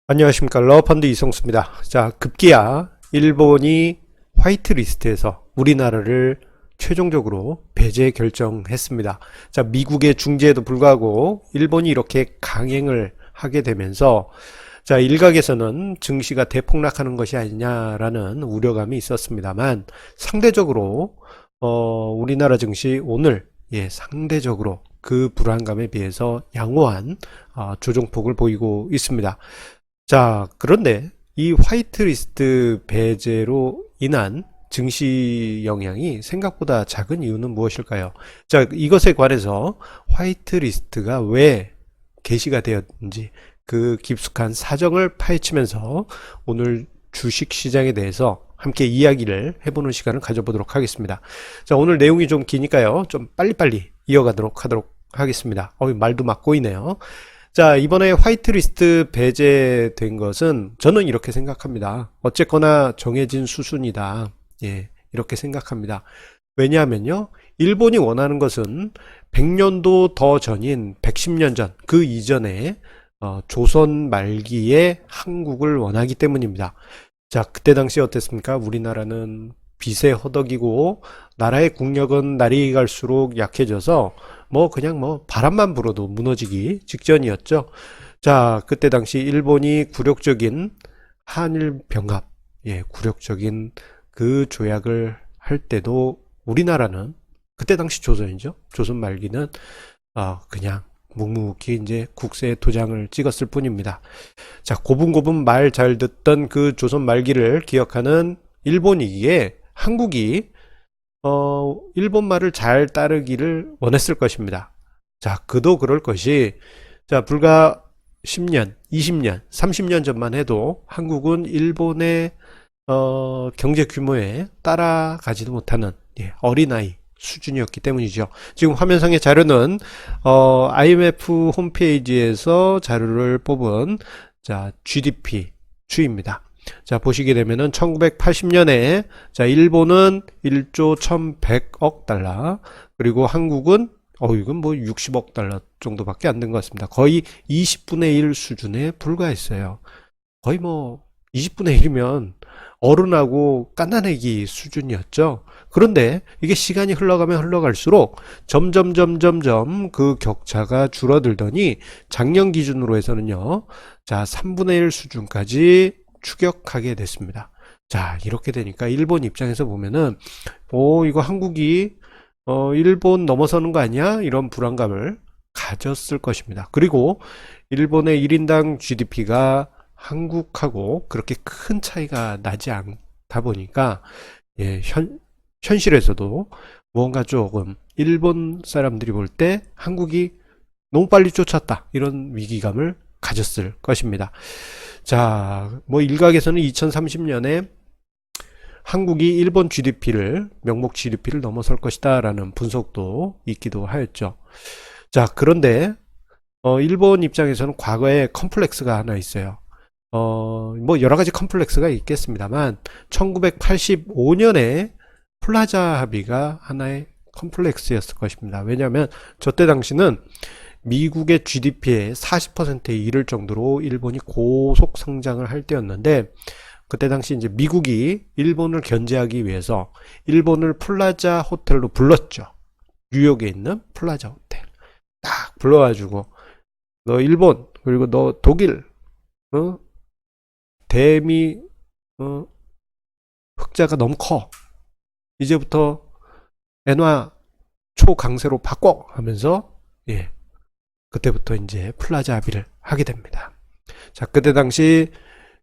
안녕하십니까. 러펀드 이성수입니다. 자, 급기야 일본이 화이트리스트에서 우리나라를 최종적으로 배제 결정했습니다. 자, 미국의 중재에도 불구하고 일본이 이렇게 강행을 하게 되면서 자, 일각에서는 증시가 대폭락하는 것이 아니냐라는 우려감이 있었습니다만 상대적으로 우리나라 증시 오늘 상대적으로 그 불안감에 비해서 양호한 조정폭을 보이고 있습니다. 자, 그런데 이 화이트리스트 배제로 인한 증시 영향이 생각보다 작은 이유는 무엇일까요? 자, 이것에 관해서 화이트리스트가 왜 게시가 되었는지 그 깊숙한 사정을 파헤치면서 오늘 주식시장에 대해서 함께 이야기를 해보는 시간을 가져보도록 하겠습니다. 자, 오늘 내용이 좀 기니까요. 좀 빨리빨리 이어가도록 하겠습니다. 말도 막 꼬이네요. 자, 이번에 화이트리스트 배제된 것은 저는 이렇게 생각합니다. 어쨌거나 정해진 수순이다. 이렇게 생각합니다. 왜냐하면요, 일본이 원하는 것은 100년도 더 전인 110년 전, 그 이전에 조선 말기에 한국을 원하기 때문입니다. 자, 그때 당시 어땠습니까? 우리나라는 빚에 허덕이고 나라의 국력은 날이 갈수록 약해져서 그냥 바람만 불어도 무너지기 직전이었죠. 자, 그때 당시 일본이 굴욕적인 한일 병합, 굴욕적인 그 조약을 할 때도 우리나라는 그때 당시 조선이죠. 조선 말기는 그냥 묵묵히 이제 국세에 도장을 찍었을 뿐입니다. 자, 고분고분 말 잘 듣던 그 조선 말기를 기억하는 일본이기에 한국이 일본 말을 잘 따르기를 원했을 것입니다. 자, 그도 그럴 것이, 자, 불과 10년, 20년, 30년 전만 해도 한국은 일본의 경제 규모에 따라가지도 못하는 어린아이 수준이었기 때문이죠. 지금 화면상의 자료는 IMF 홈페이지에서 자료를 뽑은 자, GDP 추이입니다. 자, 보시게 되면은 1980년에 자, 일본은 1조 1100억 달러, 그리고 한국은 이건 60억 달러 정도밖에 안 된 것 같습니다. 거의 20분의 1 수준에 불과했어요. 거의 20분의 1이면 어른하고 깐난애기 수준이었죠. 그런데 이게 시간이 흘러가면 흘러갈수록 점점 그 격차가 줄어들더니 작년 기준으로 해서는요, 자, 3분의 1 수준까지 추격하게 됐습니다. 자, 이렇게 되니까 일본 입장에서 보면은 이거 한국이 일본 넘어서는 거 아니야? 이런 불안감을 가졌을 것입니다. 그리고 일본의 1인당 GDP가 한국하고 그렇게 큰 차이가 나지 않다 보니까 현실에서도 무언가 조금 일본 사람들이 볼 때 한국이 너무 빨리 쫓았다, 이런 위기감을 가졌을 것입니다. 자, 일각에서는 2030년에 한국이 일본 GDP를, 명목 GDP를 넘어설 것이다 라는 분석도 있기도 하였죠. 자, 그런데 일본 입장에서는 과거에 컴플렉스가 하나 있어요. 여러 가지 컴플렉스가 있겠습니다만 1985년에 플라자 합의가 하나의 컴플렉스였을 것입니다. 왜냐하면 저때 당시는 미국의 GDP의 40%에 이를 정도로 일본이 고속 성장을 할 때였는데, 그때 당시 이제 미국이 일본을 견제하기 위해서 일본을 플라자 호텔로 불렀죠. 뉴욕에 있는 플라자 호텔 딱 불러가지고, 너 일본, 그리고 너 독일, 대미 흑자가 너무 커, 이제부터 엔화 초강세로 바꿔 하면서 그때부터 이제 플라자 합의를 하게 됩니다. 자, 그때 당시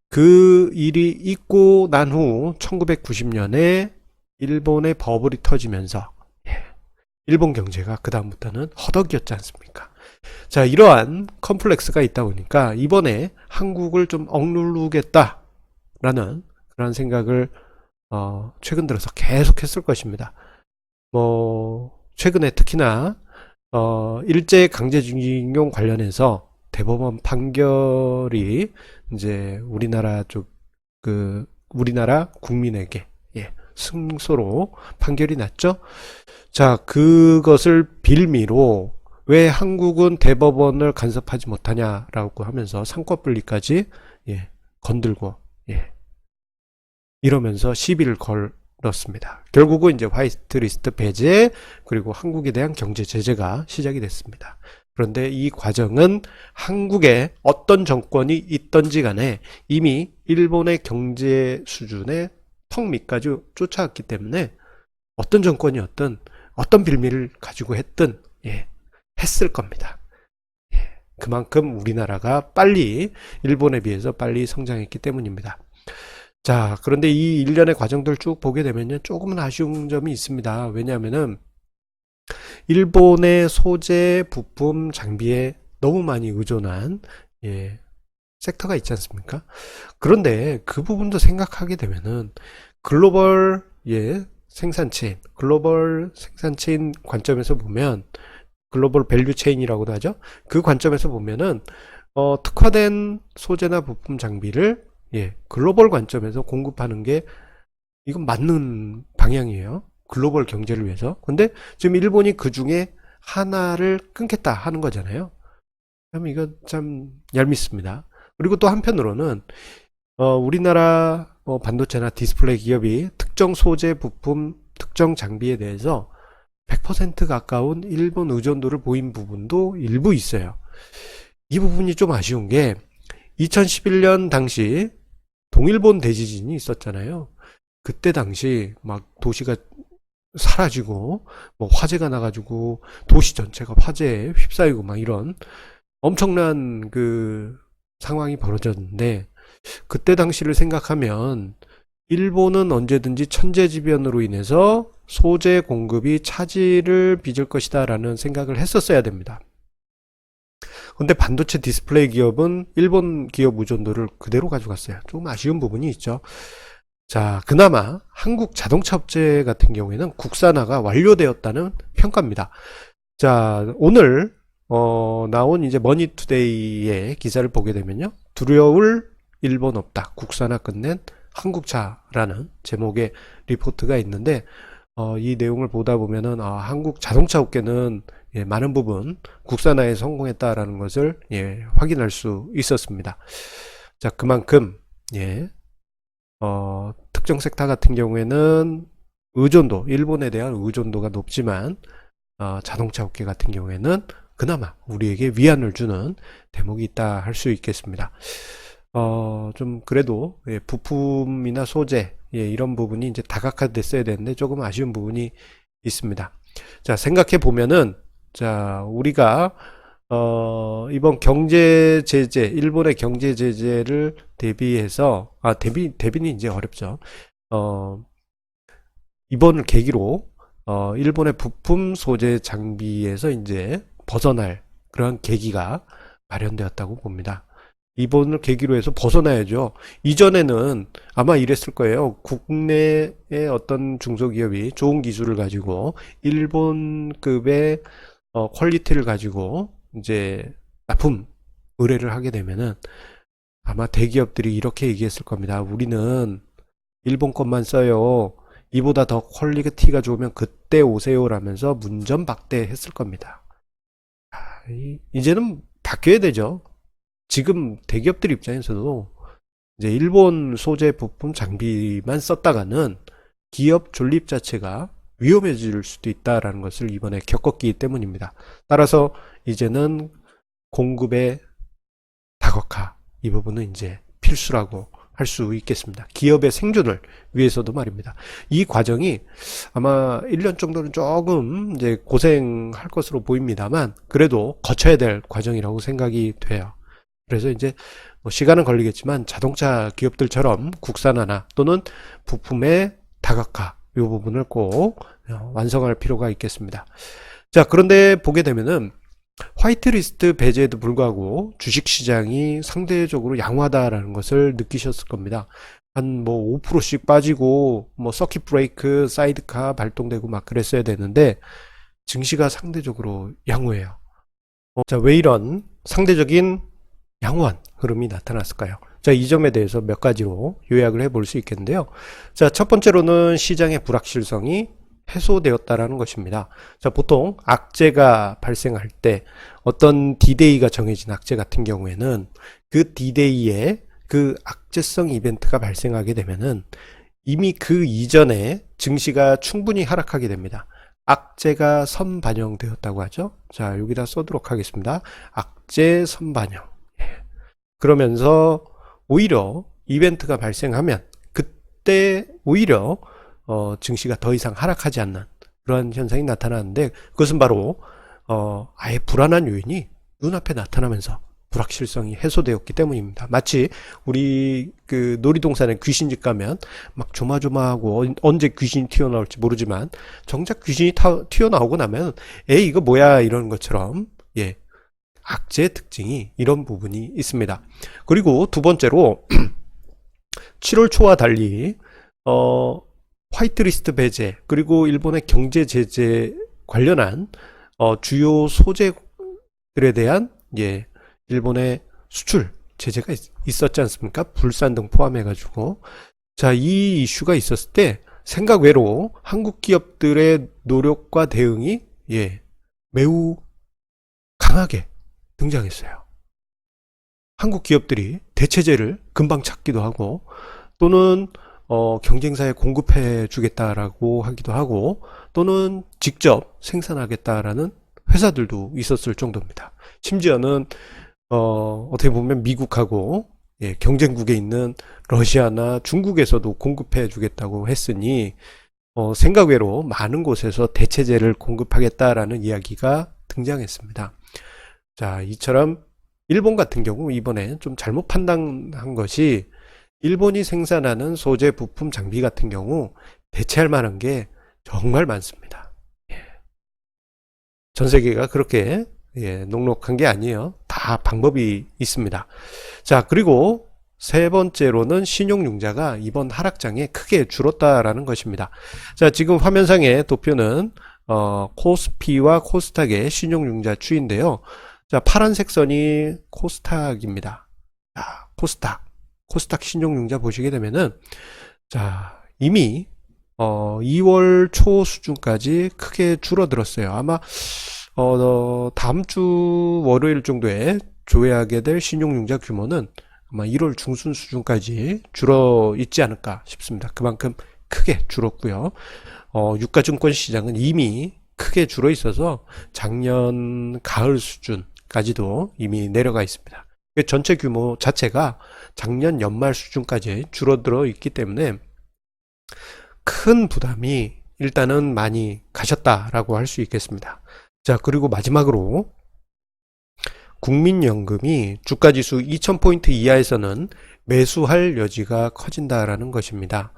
그 일이 있고 난 후 1990년에 일본의 버블이 터지면서 일본 경제가 그 다음부터는 허덕이었지 않습니까? 자, 이러한 컴플렉스가 있다 보니까 이번에 한국을 좀 억누르겠다라는 그런 생각을 최근 들어서 계속 했을 것입니다. 최근에 특히나 일제 강제징용 관련해서 대법원 판결이 이제 우리나라 우리나라 국민에게 승소로 판결이 났죠. 자, 그것을 빌미로 왜 한국은 대법원을 간섭하지 못하냐라고 하면서 상권분리까지 예, 건들고, 예, 이러면서 시비를 걸었습니다. 결국은 이제 화이트리스트 배제, 그리고 한국에 대한 경제 제재가 시작이 됐습니다. 그런데 이 과정은 한국에 어떤 정권이 있던지 간에 이미 일본의 경제 수준의 턱 밑까지 쫓아왔기 때문에 어떤 정권이었든 어떤 빌미를 가지고 했든, 예, 했을 겁니다. 예, 그만큼 우리나라가 빨리 일본에 비해서 빨리 성장했기 때문입니다. 자, 그런데 이 일련의 과정들 쭉 보게 되면요, 조금은 아쉬운 점이 있습니다. 왜냐하면은 일본의 소재, 부품, 장비에 너무 많이 의존한, 예, 섹터가 있지 않습니까? 그런데 그 부분도 생각하게 되면은 글로벌, 예, 글로벌 생산체인 관점에서 보면, 글로벌 밸류 체인이라고도 하죠. 그 관점에서 보면은 특화된 소재나 부품 장비를, 예, 글로벌 관점에서 공급하는 게 이건 맞는 방향이에요. 글로벌 경제를 위해서. 근데 지금 일본이 그 중에 하나를 끊겠다 하는 거잖아요. 참 이거 참 얄밉습니다. 그리고 또 한편으로는 우리나라 반도체나 디스플레이 기업이 특정 소재, 부품, 특정 장비에 대해서 100% 가까운 일본 의존도를 보인 부분도 일부 있어요. 이 부분이 좀 아쉬운 게 2011년 당시 동일본 대지진이 있었잖아요. 그때 당시 막 도시가 사라지고 뭐 화재가 나가지고 도시 전체가 화재에 휩싸이고 막 이런 엄청난 그 상황이 벌어졌는데, 그때 당시를 생각하면 일본은 언제든지 천재지변으로 인해서 소재 공급이 차질을 빚을 것이다 라는 생각을 했었어야 됩니다. 근데 반도체 디스플레이 기업은 일본 기업 의존도를 그대로 가져갔어요. 조금 아쉬운 부분이 있죠. 자, 그나마 한국 자동차 업체 같은 경우에는 국산화가 완료되었다는 평가입니다. 자, 오늘 나온 이제 머니투데이의 기사를 보게 되면요, 두려울 일본 없다, 국산화 끝낸 한국차라는 제목의 리포트가 있는데, 이 내용을 보다 보면은 한국 자동차 업계는, 예, 많은 부분 국산화에 성공했다라는 것을, 예, 확인할 수 있었습니다. 자, 그만큼, 예, 특정 섹터 같은 경우에는 의존도, 일본에 대한 의존도가 높지만, 자동차 업계 같은 경우에는 그나마 우리에게 위안을 주는 대목이 있다 할 수 있겠습니다. 좀 그래도, 예, 부품이나 소재, 예, 이런 부분이 이제 다각화됐어야 되는데 조금 아쉬운 부분이 있습니다. 자, 생각해 보면은, 자, 우리가 이번 경제 제재, 일본의 경제 제재를 대비해서, 대비는 이제 어렵죠. 이번을 계기로 일본의 부품 소재 장비에서 이제 벗어날 그런 계기가 마련되었다고 봅니다. 이번을 계기로 해서 벗어나야죠. 이전에는 아마 이랬을 거예요. 국내의 어떤 중소기업이 좋은 기술을 가지고 일본급의 퀄리티를 가지고 이제 납품 의뢰를 하게 되면은 아마 대기업들이 이렇게 얘기했을 겁니다. 우리는 일본 것만 써요. 이보다 더 퀄리티가 좋으면 그때 오세요 라면서 문전박대했을 겁니다. 이제는 바뀌어야 되죠. 지금 대기업들 입장에서도 이제 일본 소재 부품 장비만 썼다가는 기업 존립 자체가 위험해질 수도 있다라는 것을 이번에 겪었기 때문입니다. 따라서 이제는 공급의 다각화, 이 부분은 이제 필수라고 할 수 있겠습니다. 기업의 생존을 위해서도 말입니다. 이 과정이 아마 1년 정도는 조금 이제 고생할 것으로 보입니다만, 그래도 거쳐야 될 과정이라고 생각이 돼요. 그래서 이제 뭐 시간은 걸리겠지만 자동차 기업들처럼 국산화나 또는 부품의 다각화, 이 부분을 꼭 완성할 필요가 있겠습니다. 자, 그런데 보게 되면은 화이트리스트 배제에도 불구하고 주식시장이 상대적으로 양호하다라는 것을 느끼셨을 겁니다. 한 뭐 5%씩 빠지고 뭐 서킷 브레이크, 사이드카 발동되고 막 그랬어야 되는데 증시가 상대적으로 양호해요. 자, 왜 이런 상대적인 양호한 흐름이 나타났을까요? 자, 이 점에 대해서 몇 가지로 요약을 해볼 수 있겠는데요. 자, 첫 번째로는 시장의 불확실성이 해소되었다라는 것입니다. 자, 보통 악재가 발생할 때 어떤 디데이가 정해진 악재 같은 경우에는 그 디데이에 그 악재성 이벤트가 발생하게 되면은 이미 그 이전에 증시가 충분히 하락하게 됩니다. 악재가 선반영되었다고 하죠. 자, 여기다 써도록 하겠습니다. 악재 선반영. 그러면서 오히려 이벤트가 발생하면 그때 오히려 증시가 더 이상 하락하지 않는 그러한 현상이 나타나는데, 그것은 바로 아예 불안한 요인이 눈앞에 나타나면서 불확실성이 해소되었기 때문입니다. 마치 우리 그 놀이동산에 귀신집 가면 막 조마조마하고 언제 귀신이 튀어나올지 모르지만 정작 귀신이 튀어나오고 나면 에이 이거 뭐야 이러는 것처럼, 예, 악재의 특징이 이런 부분이 있습니다. 그리고 두 번째로 7월 초와 달리 화이트리스트 배제, 그리고 일본의 경제 제재 관련한 주요 소재들에 대한, 예, 일본의 수출 제재가 있었지 않습니까? 불산 등 포함해 가지고, 자, 이 이슈가 있었을 때 생각 외로 한국 기업들의 노력과 대응이, 예, 매우 강하게 등장했어요. 한국 기업들이 대체제를 금방 찾기도 하고, 또는 경쟁사에 공급해 주겠다라고 하기도 하고, 또는 직접 생산하겠다라는 회사들도 있었을 정도입니다. 심지어는 어떻게 보면 미국하고, 예, 경쟁국에 있는 러시아나 중국에서도 공급해 주겠다고 했으니 생각 외로 많은 곳에서 대체제를 공급하겠다라는 이야기가 등장했습니다. 자, 이처럼 일본 같은 경우 이번에 좀 잘못 판단한 것이, 일본이 생산하는 소재, 부품, 장비 같은 경우 대체할 만한 게 정말 많습니다. 예. 전 세계가 그렇게, 예, 녹록한 게 아니에요. 다 방법이 있습니다. 자, 그리고 세 번째로는 신용융자가 이번 하락장에 크게 줄었다라는 것입니다. 자, 지금 화면상의 도표는 코스피와 코스닥의 신용융자 추이인데요. 자, 파란색 선이 코스닥입니다. 자, 코스닥 신용융자 보시게 되면은, 자, 이미 2월 초 수준까지 크게 줄어들었어요. 아마 다음 주 월요일 정도에 조회하게 될 신용융자 규모는 아마 1월 중순 수준까지 줄어 있지 않을까 싶습니다. 그만큼 크게 줄었고요. 유가증권 시장은 이미 크게 줄어 있어서 작년 가을 수준까지도 이미 내려가 있습니다. 전체 규모 자체가 작년 연말 수준까지 줄어들어 있기 때문에 큰 부담이 일단은 많이 가셨다라고 할 수 있겠습니다. 자, 그리고 마지막으로 국민연금이 주가지수 2000포인트 이하에서는 매수할 여지가 커진다라는 것입니다.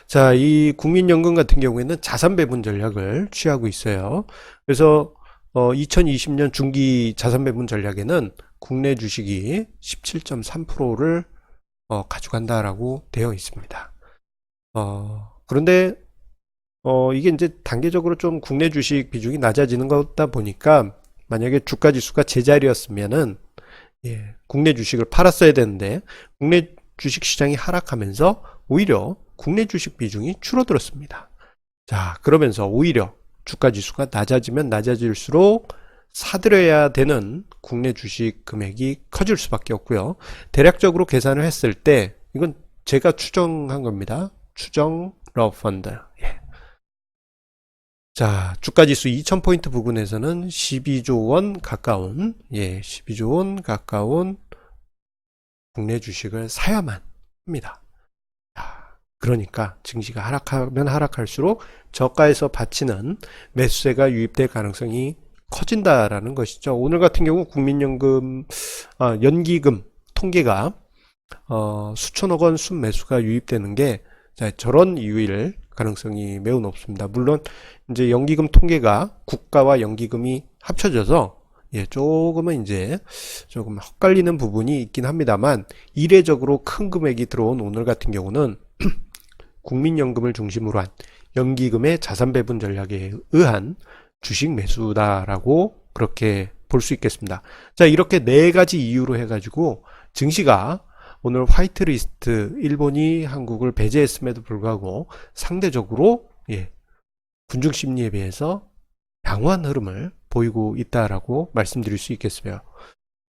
자, 이 국민연금 같은 경우에는 자산 배분 전략을 취하고 있어요. 그래서 2020년 중기 자산 배분 전략에는 국내 주식이 17.3%를 가져간다라고 되어 있습니다. 그런데 이게 이제 단계적으로 좀 국내 주식 비중이 낮아지는 거다 보니까, 만약에 주가 지수가 제자리였으면은, 예, 국내 주식을 팔았어야 되는데 국내 주식 시장이 하락하면서 오히려 국내 주식 비중이 줄어들었습니다. 자, 그러면서 오히려 주가 지수가 낮아지면 낮아질수록 사들여야 되는 국내 주식 금액이 커질 수밖에 없고요. 대략적으로 계산을 했을 때, 이건 제가 추정한 겁니다. 추정 러펀드. 예. 자, 주가지수 2000포인트 부근에서는 12조 원 가까운, 예, 12조 원 가까운 국내 주식을 사야만 합니다. 자, 그러니까 증시가 하락하면 하락할수록 저가에서 받치는 매수세가 유입될 가능성이 커진다라는 것이죠. 오늘 같은 경우 국민연금, 연기금 통계가 수천억 원 순매수가 유입되는 게, 자, 저런 이유일 가능성이 매우 높습니다. 물론 이제 연기금 통계가 국가와 연기금이 합쳐져서, 예, 조금은 이제 조금 헛갈리는 부분이 있긴 합니다만, 이례적으로 큰 금액이 들어온 오늘 같은 경우는 국민연금을 중심으로 한 연기금의 자산 배분 전략에 의한 주식 매수다라고 그렇게 볼 수 있겠습니다. 자, 이렇게 네 가지 이유로 해가지고 증시가 오늘 화이트리스트, 일본이 한국을 배제했음에도 불구하고 상대적으로, 예, 군중 심리에 비해서 양호한 흐름을 보이고 있다라고 말씀드릴 수 있겠어요.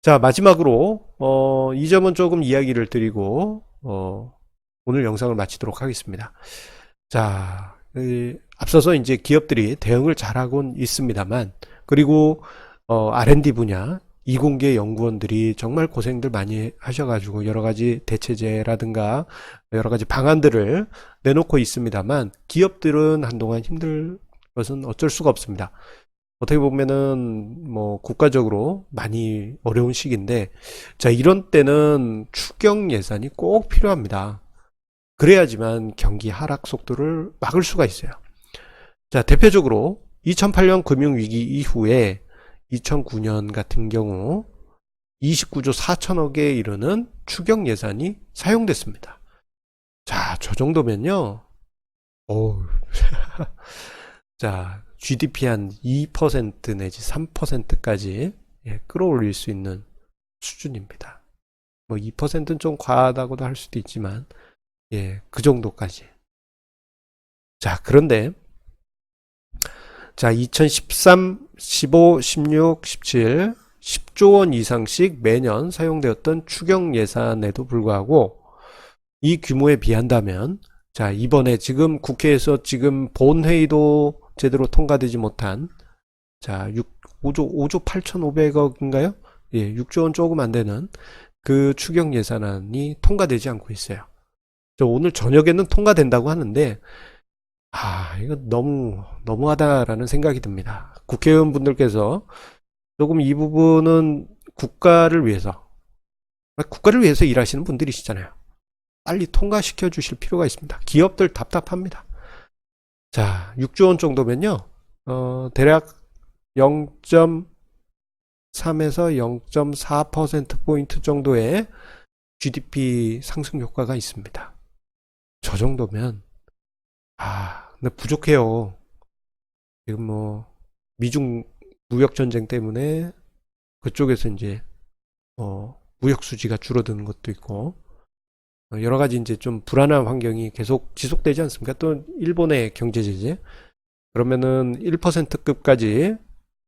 자, 마지막으로 이 점은 조금 이야기를 드리고 오늘 영상을 마치도록 하겠습니다. 자, 앞서서 이제 기업들이 대응을 잘하곤 있습니다만, 그리고 R&D 분야 이공계 연구원들이 정말 고생들 많이 하셔가지고 여러 가지 대체제라든가 여러 가지 방안들을 내놓고 있습니다만, 기업들은 한동안 힘들 것은 어쩔 수가 없습니다. 어떻게 보면은 뭐 국가적으로 많이 어려운 시기인데, 자, 이런 때는 추경 예산이 꼭 필요합니다. 그래야지만 경기 하락 속도를 막을 수가 있어요. 자, 대표적으로 2008년 금융위기 이후에 2009년 같은 경우 29조 4천억에 이르는 추경 예산이 사용됐습니다. 자, 저 정도면요. 어우. 자, GDP 한 2% 내지 3%까지 끌어올릴 수 있는 수준입니다. 뭐 2%는 좀 과하다고도 할 수도 있지만 그 정도까지. 자, 그런데 자, 2013, 15, 16, 17, 10조 원 이상씩 매년 사용되었던 추경 예산에도 불구하고 이 규모에 비한다면, 자, 이번에 지금 국회에서 지금 본회의도 제대로 통과되지 못한, 자, 5조 8,500억인가요? 6조 원 조금 안 되는 그 추경 예산안이 통과되지 않고 있어요. 오늘 저녁에는 통과된다고 하는데, 이거 너무하다라는 생각이 듭니다. 국회의원분들께서 조금 이 부분은 국가를 위해서 일하시는 분들이시잖아요. 빨리 통과시켜 주실 필요가 있습니다. 기업들 답답합니다. 자, 6조 원 정도면요, 대략 0.3에서 0.4%포인트 정도의 GDP 상승 효과가 있습니다. 저 정도면, 근데 부족해요. 지금 뭐, 미중 무역전쟁 때문에 그쪽에서 이제, 무역 수지가 줄어드는 것도 있고, 여러 가지 이제 좀 불안한 환경이 계속 지속되지 않습니까? 또 일본의 경제 제재, 그러면은 1%급까지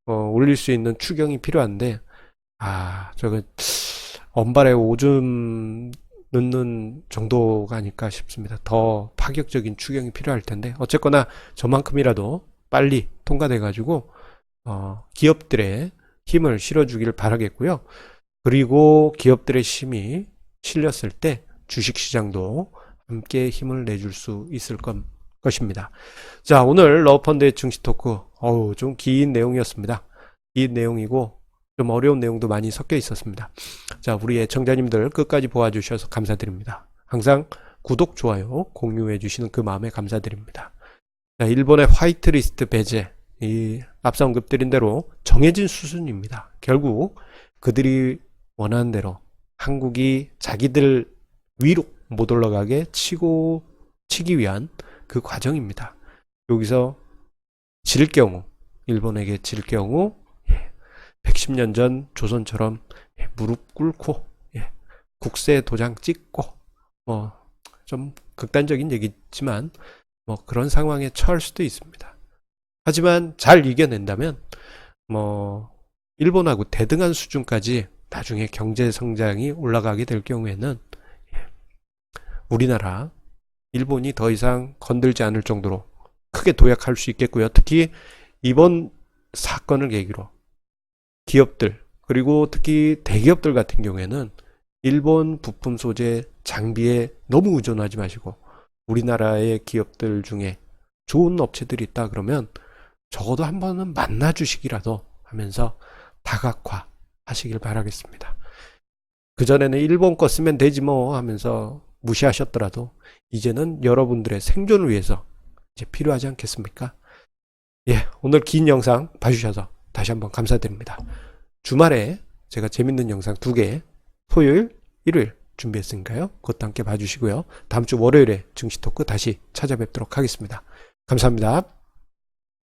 올릴 수 있는 추경이 필요한데, 저거 언발에 오줌 넣는 정도가 아닐까 싶습니다. 더 파격적인 추경이 필요할 텐데, 어쨌거나 저만큼이라도 빨리 통과돼 가지고 기업들의 힘을 실어주길 바라겠고요. 그리고 기업들의 힘이 실렸을 때 주식시장도 함께 힘을 내줄 수 있을 것입니다. 자, 오늘 러펀드의 증시 토크, 좀 긴 내용이었습니다. 긴 내용이고 좀 어려운 내용도 많이 섞여 있었습니다. 자, 우리 애청자님들 끝까지 보아주셔서 감사드립니다. 항상 구독, 좋아요, 공유해 주시는 그 마음에 감사드립니다. 자, 일본의 화이트리스트 배제, 이 앞서 언급드린 대로 정해진 수순입니다. 결국 그들이 원하는 대로 한국이 자기들 위로 못 올라가게 치기 위한 그 과정입니다. 여기서 질 경우, 일본에게 질 경우 110년 전 조선처럼 무릎 꿇고 국세 도장 찍고, 좀 극단적인 얘기지만 그런 상황에 처할 수도 있습니다. 하지만 잘 이겨낸다면 일본하고 대등한 수준까지 나중에 경제 성장이 올라가게 될 경우에는 우리나라, 일본이 더 이상 건들지 않을 정도로 크게 도약할 수 있겠고요. 특히 이번 사건을 계기로 기업들, 그리고 특히 대기업들 같은 경우에는 일본 부품 소재 장비에 너무 의존하지 마시고 우리나라의 기업들 중에 좋은 업체들이 있다 그러면 적어도 한 번은 만나 주시기라도 하면서 다각화 하시길 바라겠습니다. 그전에는 일본 거 쓰면 되지 뭐 하면서 무시하셨더라도 이제는 여러분들의 생존을 위해서 이제 필요하지 않겠습니까? 오늘 긴 영상 봐주셔서 다시 한번 감사드립니다. 주말에 제가 재밌는 영상 2개 토요일, 일요일 준비했으니까요. 그것도 함께 봐주시고요. 다음 주 월요일에 증시 토크 다시 찾아뵙도록 하겠습니다. 감사합니다.